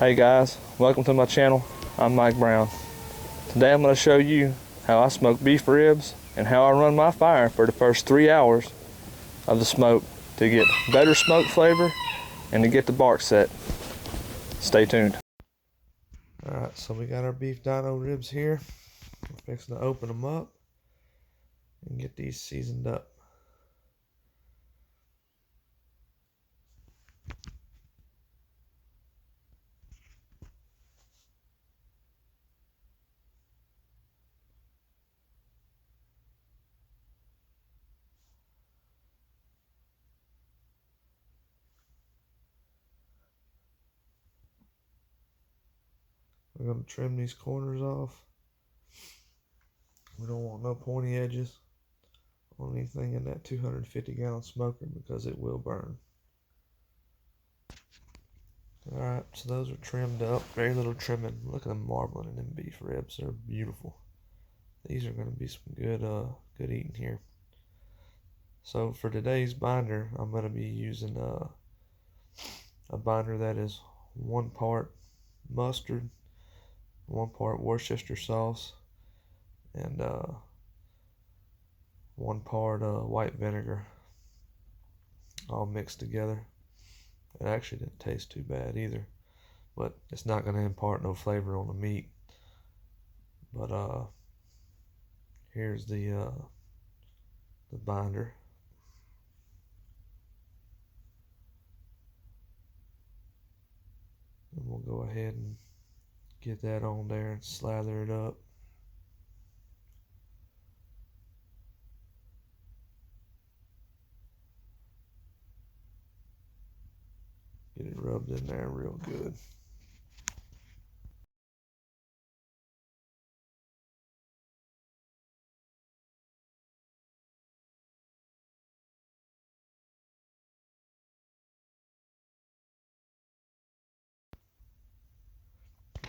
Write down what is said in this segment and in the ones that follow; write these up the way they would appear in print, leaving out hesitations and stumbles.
Hey guys, welcome to my channel. I'm Mike Brown. Today I'm going to show you how I smoke beef ribs and how I run my fire for the first 3 hours of the smoke to get better smoke flavor and to get the bark set. Stay tuned. Alright, so we got our beef dino ribs here. We're fixing to open them up and get these seasoned up. We're going to trim these corners off. We don't want no pointy edges on anything in that 250-gallon smoker because it will burn. Alright, so those are trimmed up. Very little trimming. Look at them marbling in them beef ribs. They're beautiful. These are going to be some good eating here. So for today's binder, I'm going to be using a binder that is 1 part mustard, 1 part Worcestershire sauce, and 1 part white vinegar, all mixed together. It actually didn't taste too bad either, but it's not going to impart no flavor on the meat. But here's the binder. And we'll go ahead and get that on there and slather it up. Get it rubbed in there real good.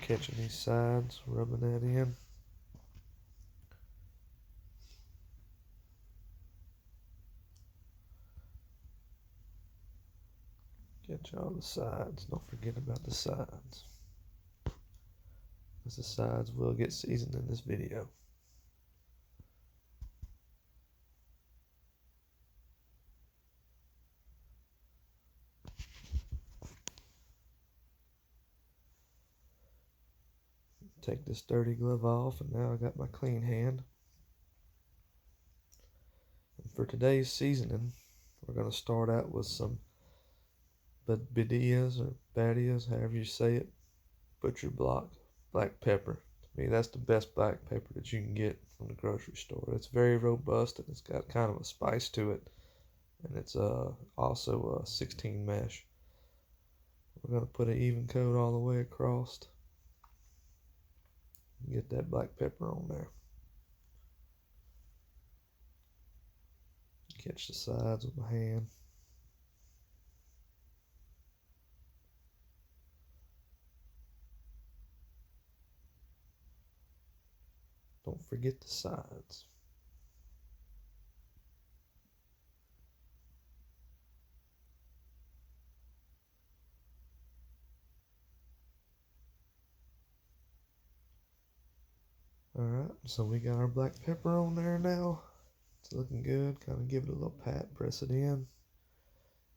Catching these sides, rubbing that in. Catch all the sides. Don't forget about the sides, because the sides will get seasoned in this video. Take this dirty glove off, and now I got my clean hand. And for today's seasoning, we're going to start out with some badias or badias, however you say it, butcher block black pepper. To me, that's the best black pepper that you can get from the grocery store. It's very robust and it's got kind of a spice to it, and it's also a 16 mesh. We're going to put an even coat all the way across. Get that black pepper on there. Catch the sides with my hand. Don't forget the sides. Alright, so we got our black pepper on there now. It's looking good. Kind of give it a little pat, press it in.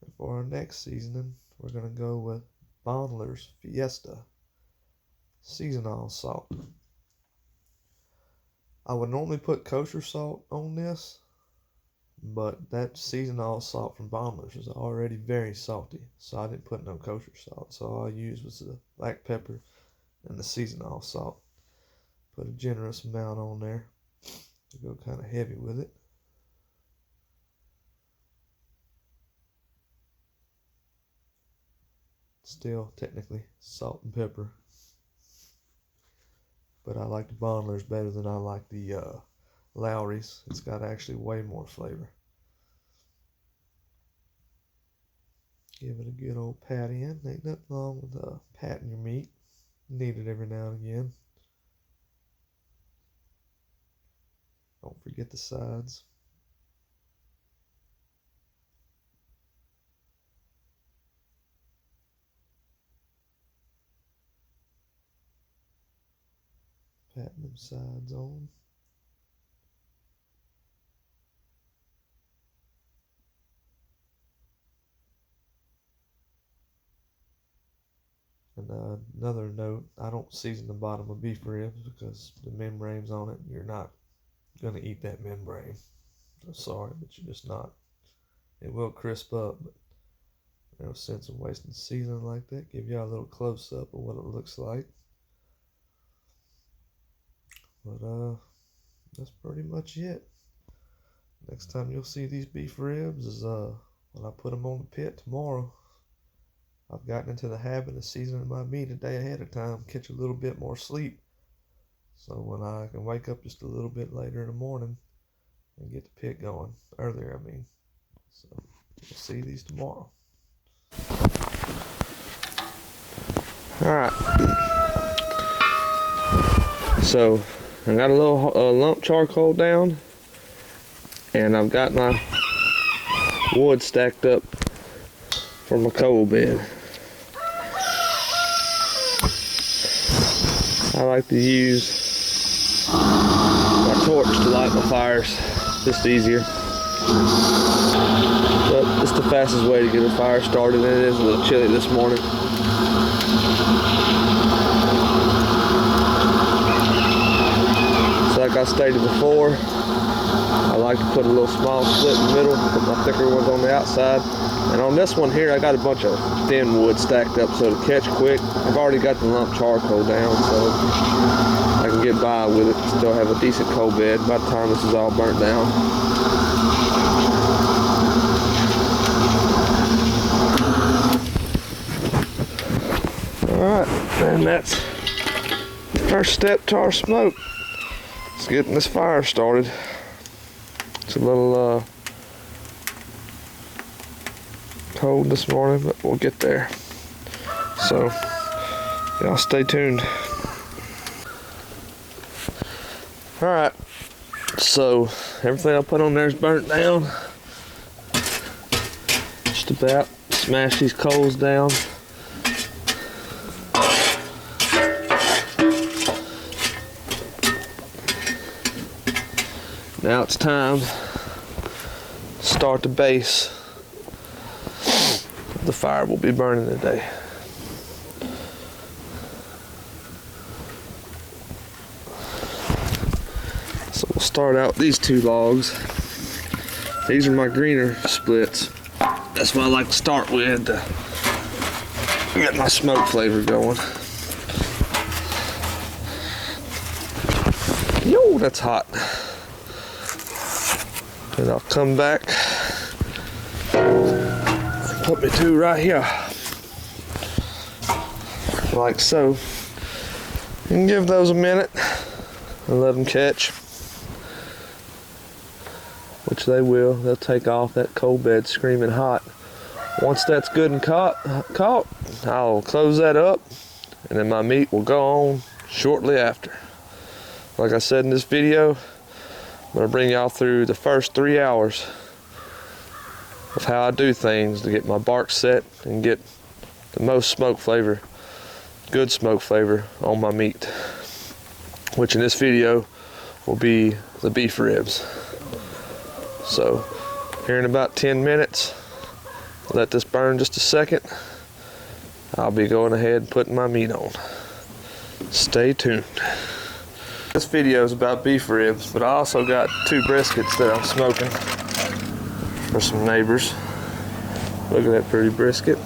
And for our next seasoning, we're going to go with Bondler's Fiesta Seasonal Salt. I would normally put kosher salt on this, but that seasonal salt from Bondler's is already very salty, so I didn't put no kosher salt. So all I used was the black pepper and the seasonal salt. Put a generous amount on there to go kind of heavy with it. Still technically salt and pepper, but I like the Bondler's better than I like the Lowry's. It's got actually way more flavor. Give it a good old pat in. Ain't nothing wrong with patting your meat. Need it every now and again. Don't forget the sides. patting them sides on. And another note, I don't season the bottom of beef ribs because the membrane's on it. You're not going to eat that membrane. I'm sorry, but you're just not. It will crisp up, but no sense in wasting seasoning like that. Give y'all a little close-up of what it looks like. But that's pretty much it. Next time you'll see these beef ribs is when I put them on the pit tomorrow. I've gotten into the habit of seasoning my meat a day ahead of time, catch a little bit more sleep. So when I can wake up just a little bit later in the morning and get the pit going, earlier I mean. So we'll see these tomorrow. Alright. So I got a little lump charcoal down, and I've got my wood stacked up for my coal bed. I like to use my torch to light my fires, just easier. But it's the fastest way to get a fire started, and it is a little chilly this morning. So like I stated before, I like to put a little small slit in the middle, put my thicker ones on the outside. And on this one here, I got a bunch of thin wood stacked up so to catch quick. I've already got the lump charcoal down, so I can get by with it and still have a decent coal bed by the time this is all burnt down. Alright, and that's the first step to our smoke. It's getting this fire started. It's a little cold this morning, but we'll get there. So y'all stay tuned. Alright, so everything I put on there is burnt down. Just about smash these coals down. Now it's time to start the base. The fire will be burning today. So we'll start out with these two logs. These are my greener splits. That's what I like to start with to get my smoke flavor going. Yo, that's hot. And I'll come back. Put me two right here, like so. You can give those a minute and let them catch, which they will. They'll take off. That coal bed screaming hot. Once that's good and caught, I'll close that up, and then my meat will go on shortly after. Like I said in this video, I'm gonna bring y'all through the first 3 hours of how I do things to get my bark set and get the most smoke flavor, good smoke flavor on my meat, which in this video will be the beef ribs. So here in about 10 minutes, let this burn just a second, I'll be going ahead and putting my meat on. Stay tuned. This video is about beef ribs, but I also got 2 briskets that I'm smoking for some neighbors. Look at that pretty brisket.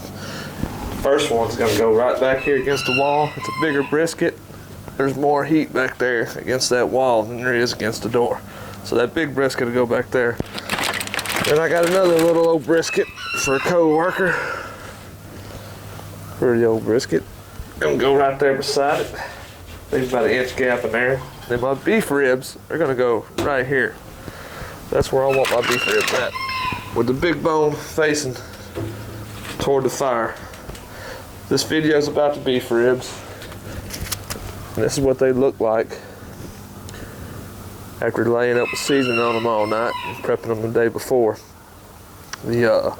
First one's gonna go right back here against the wall. It's a bigger brisket. There's more heat back there against that wall than there is against the door. So that big brisket will go back there. Then I got another little old brisket for a co-worker. Pretty old brisket. Gonna go right there beside it. There's about an inch gap in there. Then my beef ribs are gonna go right here. That's where I want my beef ribs at, with the big bone facing toward the fire. This video is about the beef ribs. And this is what they look like after laying up with seasoning on them all night and prepping them the day before. The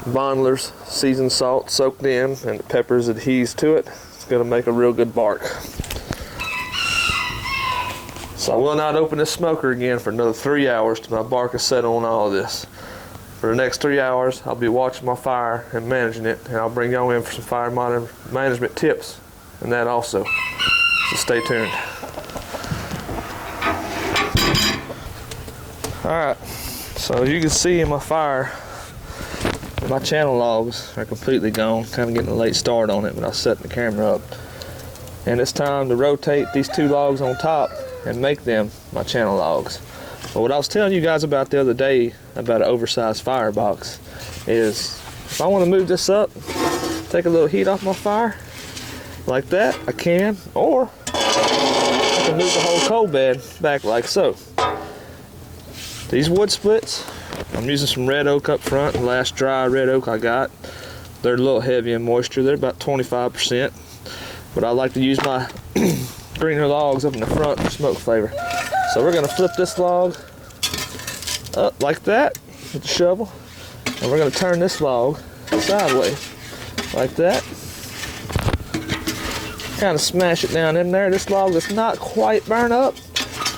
Bondler's seasoned salt soaked in and the peppers adheres to it. It's gonna make a real good bark. So I will not open this smoker again for another 3 hours till my bark is set on all of this. For the next 3 hours, I'll be watching my fire and managing it, and I'll bring y'all in for some fire management tips and that also. So stay tuned. Alright, so as you can see in my fire, my channel logs are completely gone. Kind of getting a late start on it, but I set the camera up. And it's time to rotate these 2 logs on top and make them my channel logs. But what I was telling you guys about the other day about an oversized firebox is if I want to move this up, take a little heat off my fire like that, I can, or I can move the whole coal bed back like so. These wood splits, I'm using some red oak up front, the last dry red oak I got. They're a little heavy in moisture, they're about 25%, but I like to use my greener logs up in the front for smoke flavor. So we're gonna flip this log up like that with the shovel, and we're gonna turn this log sideways like that. Kind of smash it down in there. This log that's not quite burned up,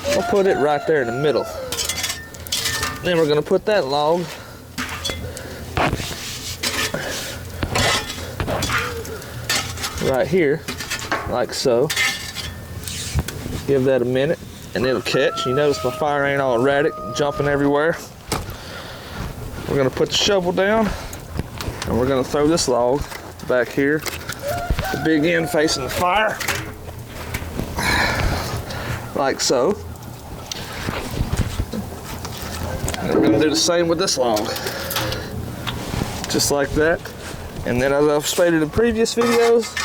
we'll put it right there in the middle. Then we're gonna put that log right here, like so. Give that a minute and it'll catch. You notice my fire ain't all erratic, jumping everywhere. We're gonna put the shovel down and we're gonna throw this log back here, the big end facing the fire, like so. And we're gonna do the same with this log, just like that. And then, as I've stated in previous videos,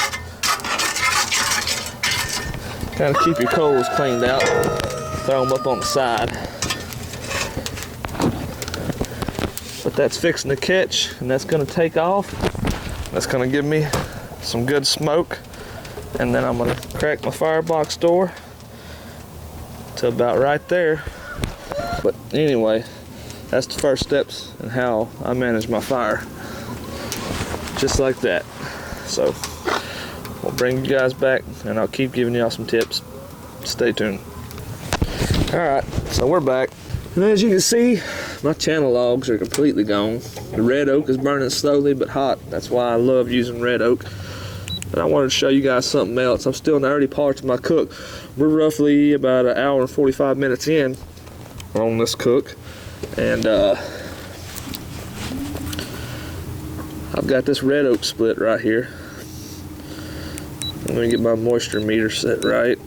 kind of keep your coals cleaned out, throw them up on the side. But that's fixing to catch, and that's gonna take off. That's gonna give me some good smoke. And then I'm gonna crack my firebox door to about right there. But anyway, that's the first steps in how I manage my fire. Just like that. So we'll bring you guys back and I'll keep giving y'all some tips. Stay tuned. Alright, so we're back. And as you can see, my channel logs are completely gone. The red oak is burning slowly but hot. That's why I love using red oak. But I wanted to show you guys something else. I'm still in the early parts of my cook. We're roughly about an hour and 45 minutes in on this cook. And I've got this red oak split right here. Let me get my moisture meter set right.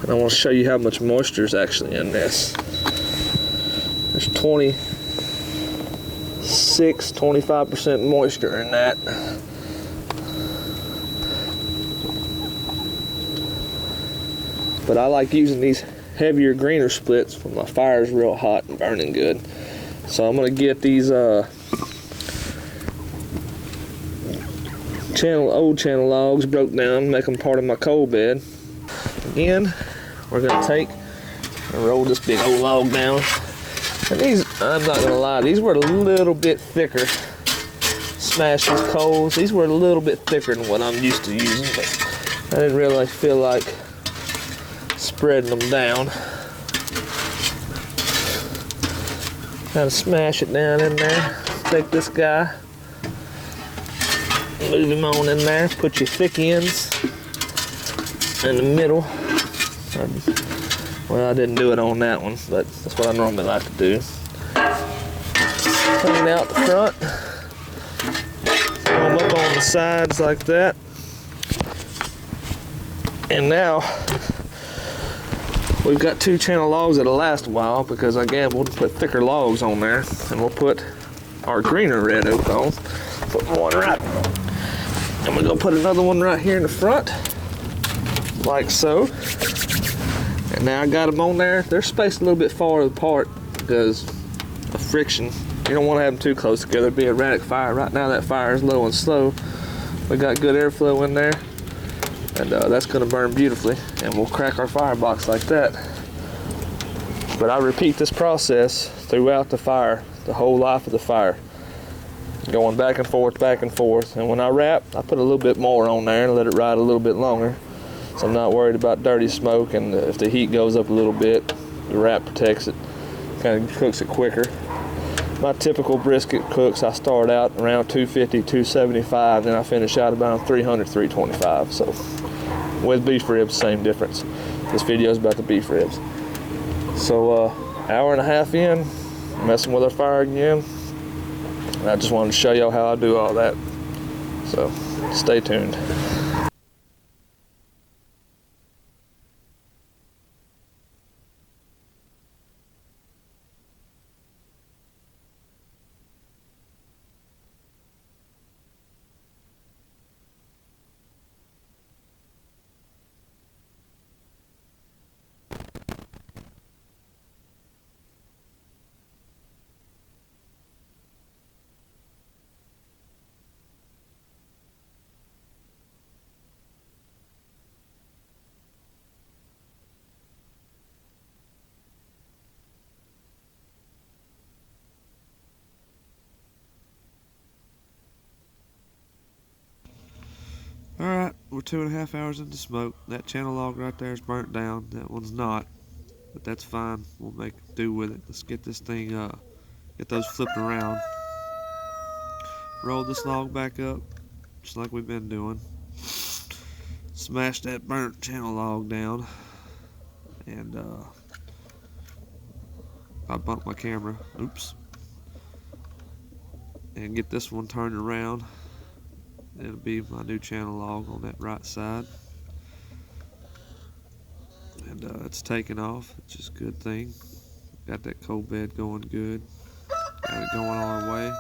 And I want to show you how much moisture is actually in this. There's 25% moisture in that. But I like using these heavier, greener splits when my fire is real hot and burning good. So I'm going to get these old channel logs broke down, make them part of my coal bed. Again, we're going to take and roll this big old log down. And these, I'm not going to lie, these were a little bit thicker. Smash these coals. These were a little bit thicker than what I'm used to using, but I didn't really feel like spreading them down. Kind of smash it down in there. Take this guy, move him on in there. Put your thick ends in the middle. Well, I didn't do it on that one, but that's what I normally like to do. Clean out the front. Throw them up on the sides like that. And now we've got 2 channel logs that'll last a while, because again, we'll put thicker logs on there, and we'll put our greener red oak on. Put one right, and we're gonna put another one right here in the front, like so. And now I got them on there. They're spaced a little bit far apart because of friction. You don't want to have them too close together. It'd be a erratic fire. Right now that fire is low and slow. We got good airflow in there, and that's going to burn beautifully. And we'll crack our firebox like that. But I repeat this process throughout the fire, the whole life of the fire, going back and forth, back and forth. And when I wrap, I put a little bit more on there and let it ride a little bit longer. so I'm not worried about dirty smoke, and if the heat goes up a little bit, the wrap protects it, kind of cooks it quicker. My typical brisket cooks, I start out around 250, 275, then I finish out about 300, 325. So with beef ribs, same difference. This video is about the beef ribs. So hour and a half in, messing with our fire again. And I just wanted to show y'all how I do all that. So stay tuned. Alright, we're 2.5 hours into smoke. That channel log right there is burnt down. That one's not, but that's fine. We'll make do with it. Let's get this thing, get those flipped around. Roll this log back up, just like we've been doing. Smash that burnt channel log down. And, I bumped my camera. Oops. And get this one turned around. It'll be my new channel log on that right side. And it's taking off, which is a good thing. Got that cold bed going good. Got it going our way.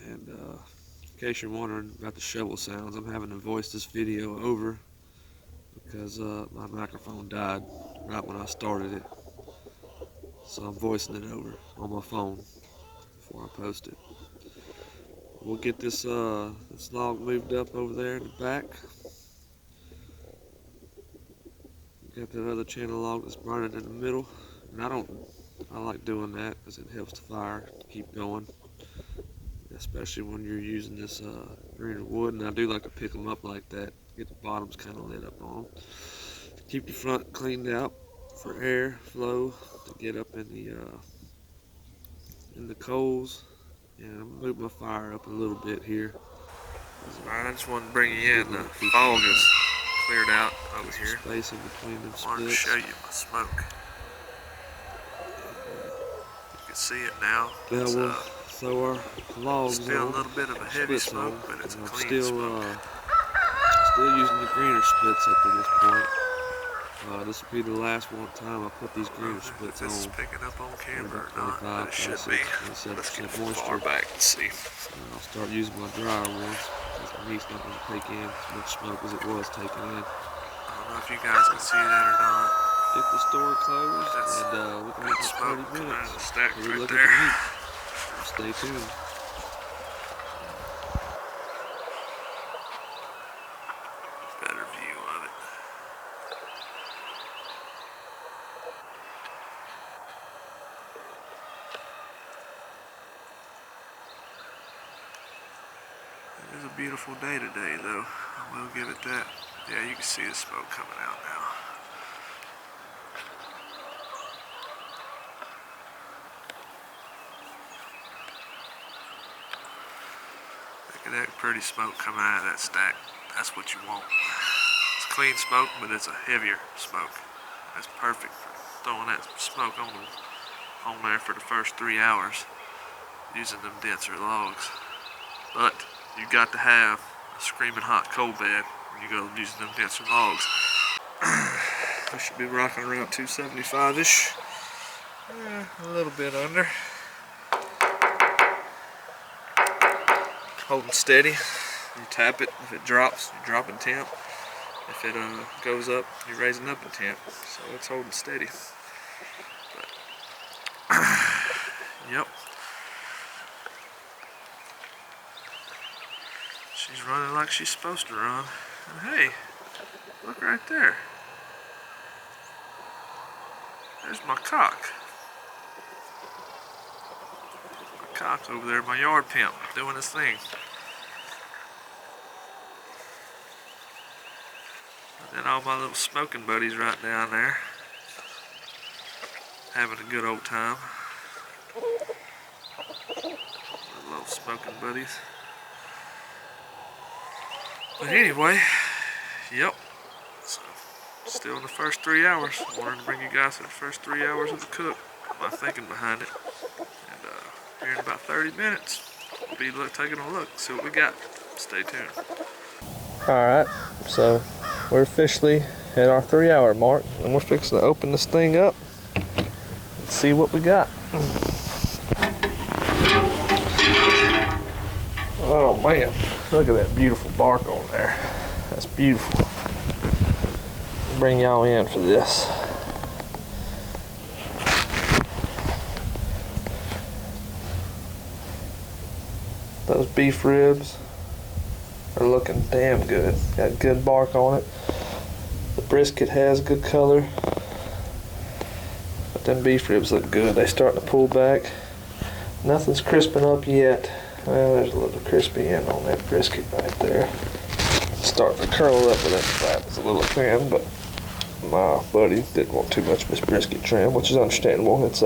And in case you're wondering about the shovel sounds, I'm having to voice this video over because my microphone died right when I started it. So I'm voicing it over on my phone before I post it. We'll get this this log moved up over there in the back. Got that other channel log that's burning in the middle, and I like doing that because it helps the fire keep going, especially when you're using this greener wood. And I do like to pick them up like that, get the bottoms kind of lit up on them. Keep your front cleaned out for air flow to get up in the coals. And I'm gonna move my fire up a little bit here. Alright, I just wanted to bring you in. The fog is cleared out over here. Space in between them splits. I wanted to show you my smoke. You can see it now. Yeah, we'll throw our logs on. Still a little bit of a heavy smoke, but it's a clean smoke. Still using the greener splits up to this point. This will be the last one time I put these greener splits on. This is picking up on camera or not, but it should be. Let's get far back and see. I'll start using my drier ones because the meat's not going to take in as much smoke as it was taking in. I don't know if you guys can see that or not. Get the store closed, and we can make it 30 minutes. Stack right there. At the meat. Stay tuned. Better view of it. It is a beautiful day today, though. I will give it that. Yeah, you can see the smoke coming out now. Look at that pretty smoke coming out of that stack. That's what you want. It's clean smoke, but it's a heavier smoke. That's perfect for throwing that smoke on there for the first 3 hours using them denser logs. But you got to have a screaming hot coal bed when you go using them denser logs. I should be rocking around 275-ish. A little bit under. Holding steady. You tap it. If it drops, you're dropping temp. If it goes up, you're raising up the temp. So it's holding steady. But, yep. She's running like she's supposed to run. And hey, look right there. There's my cock. My cock over there, my yard pimp, doing his thing. And all my little smoking buddies right down there, having a good old time. Little smoking buddies. But anyway, yep. So, still in the first 3 hours. Wanted to bring you guys to the first 3 hours of the cook. My thinking behind it. And here in about 30 minutes, we'll be taking a look, see what we got. Stay tuned. Alright, so we're officially at our 3 hour mark, and we're fixing to open this thing up and see what we got. Oh man, look at that beautiful bark on there. That's beautiful. Bring y'all in for this. Those beef ribs are looking damn good. Got good bark on it. The brisket has good color. But them beef ribs look good. They starting to pull back. Nothing's crisping up yet. Well, there's a little crispy end on that brisket right there. It's starting to curl up, but that fat was a little thin, but my buddy didn't want too much of his brisket trim, which is understandable. It's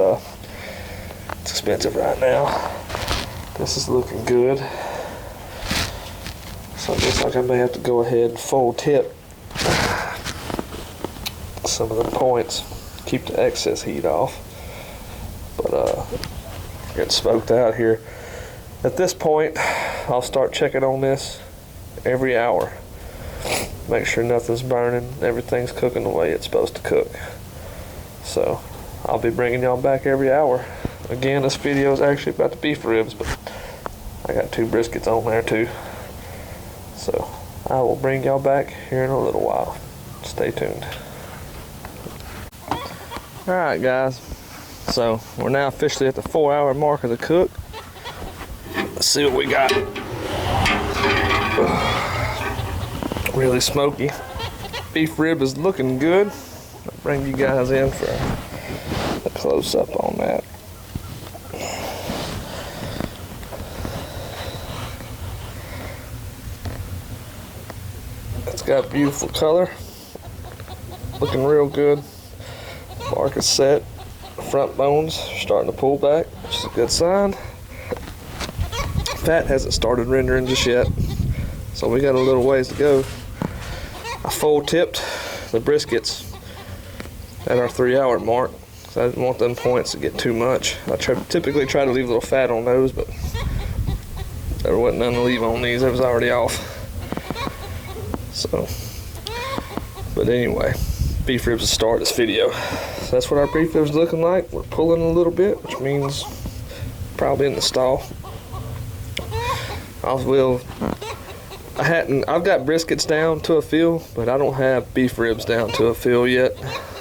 expensive right now. This is looking good. So it looks like I may have to go ahead and full tip some of the points, keep the excess heat off. But getting smoked out here. At this point, I'll start checking on this every hour. Make sure nothing's burning, everything's cooking the way it's supposed to cook. So I'll be bringing y'all back every hour. Again, this video is actually about the beef ribs, but I got 2 briskets on there too. So I will bring y'all back here in a little while. Stay tuned. Alright guys, so we're now officially at the 4 hour mark of the cook. Let's see what we got. Really smoky. Beef rib is looking good. I'll bring you guys in for a close up on that. It's got beautiful color. Looking real good. Bark is set. The front bones are starting to pull back, which is a good sign. Fat hasn't started rendering just yet, so we got a little ways to go. I full tipped the briskets at our 3 hour mark, so I didn't want them points to get too much. I typically try to leave a little fat on those, but there wasn't none to leave on these. It was already off. So, but anyway, beef ribs to start this video. So that's what our beef ribs looking like. We're pulling a little bit, which means probably in the stall. I've got briskets down to a feel, but I don't have beef ribs down to a feel yet.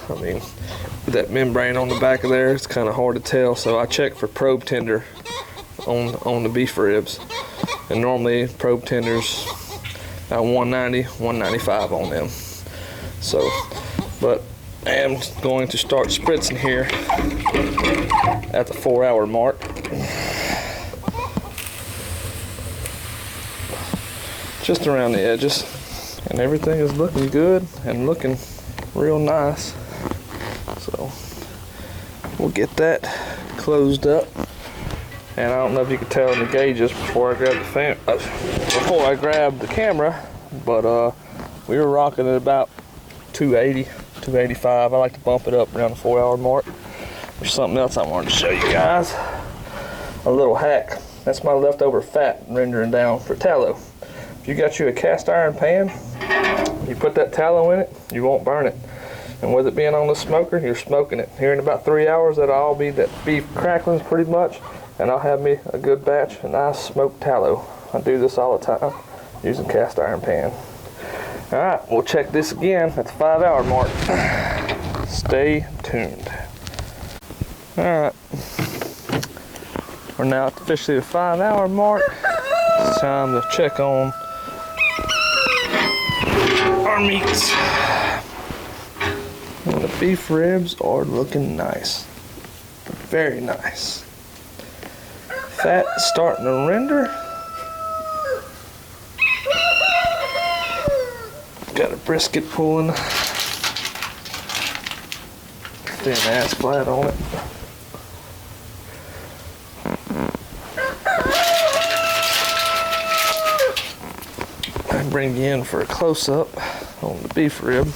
I mean, with that membrane on the back of there, it's kind of hard to tell. So I check for probe tender on the beef ribs, and normally probe tenders about 190, 195 on them. So, but I am going to start spritzing here at the 4 hour mark. Just around the edges, and everything is looking good and looking real nice. So we'll get that closed up. And I don't know if you can tell in the gauges before I grabbed the camera, but we were rocking at about 280, 285. I like to bump it up around the 4 hour mark. There's something else I wanted to show you guys. A little hack. That's my leftover fat rendering down for tallow. If you got you a cast iron pan, you put that tallow in it, you won't burn it. And with it being on the smoker, you're smoking it. Here in about 3 hours, that'll all be that beef cracklings pretty much, and I'll have me a good batch of nice smoked tallow. I do this all the time using cast iron pan. All right, we'll check this again at the 5 hour mark. Stay tuned. All right, we're now officially at the 5 hour mark. It's time to check on our meats. And the beef ribs are looking nice. Very nice. Fat is starting to render. Got a brisket pulling. Thin ass flat on it. I bring you in for a close-up on the beef rib.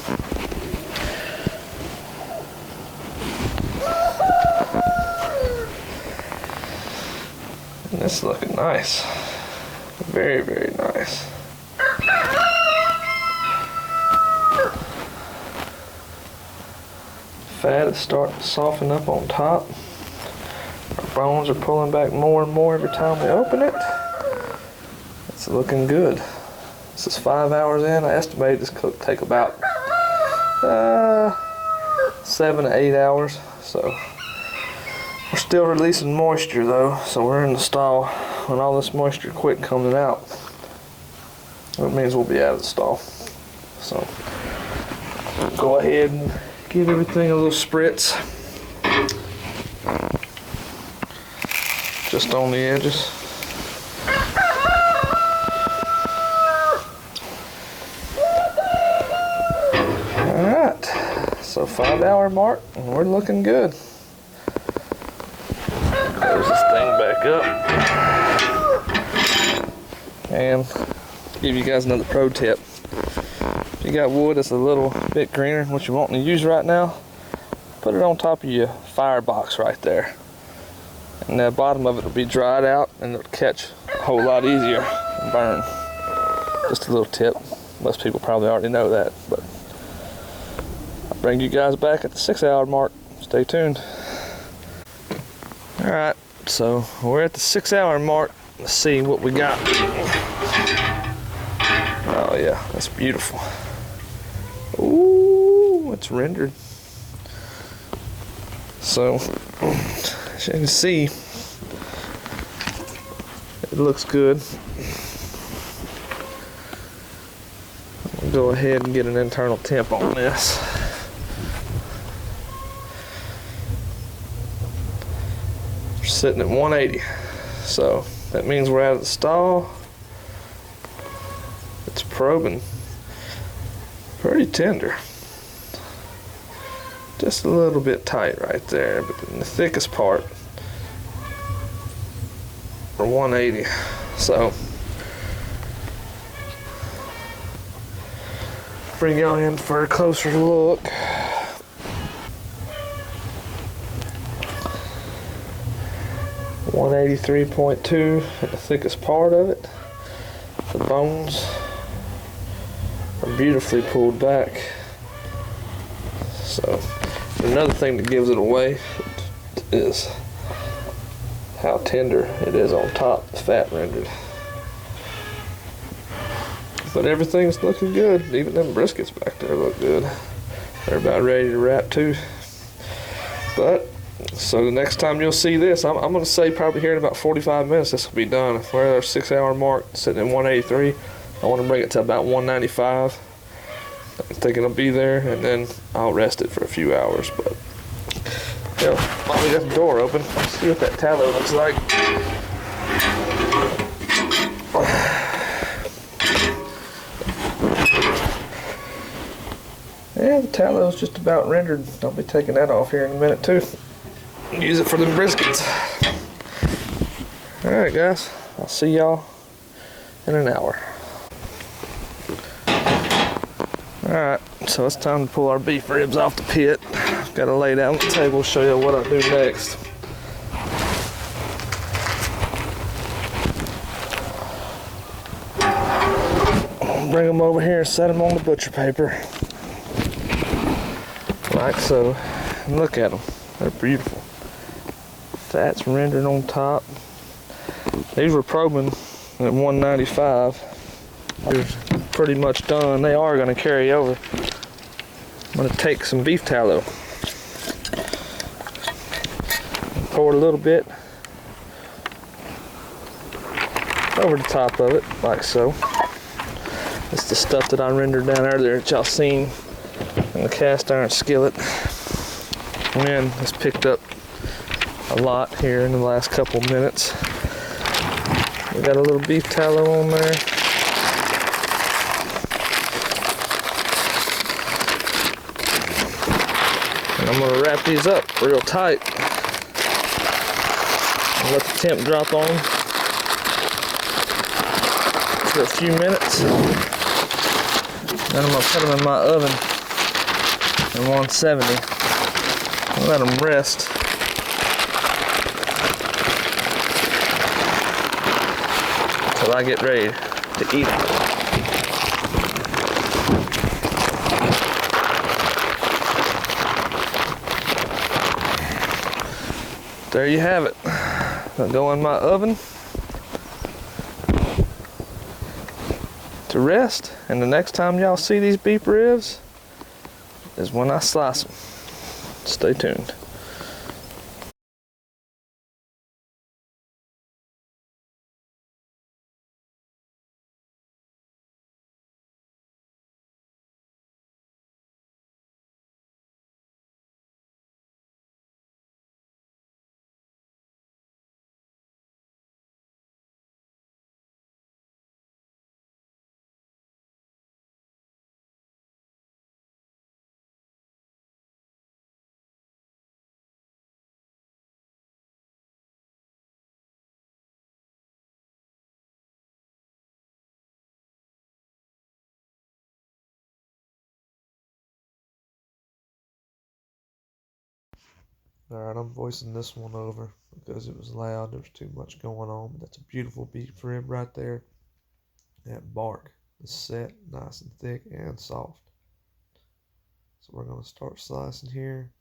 And it's looking nice. Very, very nice. Fat is starting to soften up on top. Our bones are pulling back more and more every time we open it. It's looking good. This is 5 hours in. I estimate this could take about 7 to 8 hours. So we're still releasing moisture though, so we're in the stall. When all this moisture quit coming out, it means we'll be out of the stall. So go ahead and give everything a little spritz. Just on the edges. Alright, so 5 hour mark and we're looking good. Close this thing back up. And give you guys another pro tip. If you got wood that's a little bit greener than what you want to use right now, put it on top of your firebox right there. And the bottom of it will be dried out and it'll catch a whole lot easier and burn. Just a little tip. Most people probably already know that, but I'll bring you guys back at the 6 hour mark. Stay tuned. Alright, so we're at the 6 hour mark. Let's see what we got. Oh yeah, that's beautiful. Ooh, it's rendered. So, as you can see, it looks good. I'll go ahead and get an internal temp on this. We're sitting at 180. So, that means we're out of the stall. It's probing. Pretty tender. Just a little bit tight right there, but in the thickest part for 180. So bring y'all in for a closer look. .183.2 at the thickest part of it. The bones are beautifully pulled back. So another thing that gives it away is how tender it is on top, the fat rendered. But everything's looking good. Even them briskets back there look good. They're about ready to wrap too. But so the next time you'll see this, I'm going to say probably here in about 45 minutes this will be done. We're at our 6 hour mark, sitting at 183. I want to bring it to about 195. I think it'll be there, and then I'll rest it for a few hours. But yeah, while we got the door open, let's see what that tallow looks like. Yeah, the tallow is just about rendered. I'll be taking that off here in a minute too. Use it for them briskets. Alright guys, I'll see y'all in an hour. Alright, so it's time to pull our beef ribs off the pit. Got to lay down on the table, show you what I do next. Bring them over here and set them on the butcher paper. Like so. And look at them. They're beautiful. Fat's rendered on top. These were probing at 195. They're pretty much done. They are going to carry over. I'm going to take some beef tallow. Pour it a little bit over the top of it, like so. It's the stuff that I rendered down earlier that y'all seen in the cast iron skillet. And it's picked up a lot here in the last couple minutes. We got a little beef tallow on there. And I'm gonna wrap these up real tight and let the temp drop on them for a few minutes. Then I'm gonna put them in my oven at 170 and let them rest. Until I get ready to eat them. There you have it. They'll go in my oven to rest, and the next time y'all see these beef ribs is when I slice them. Stay tuned. Alright, I'm voicing this one over because it was loud. There was too much going on. But that's a beautiful beef rib right there. That bark is set, nice and thick and soft. So we're going to start slicing here.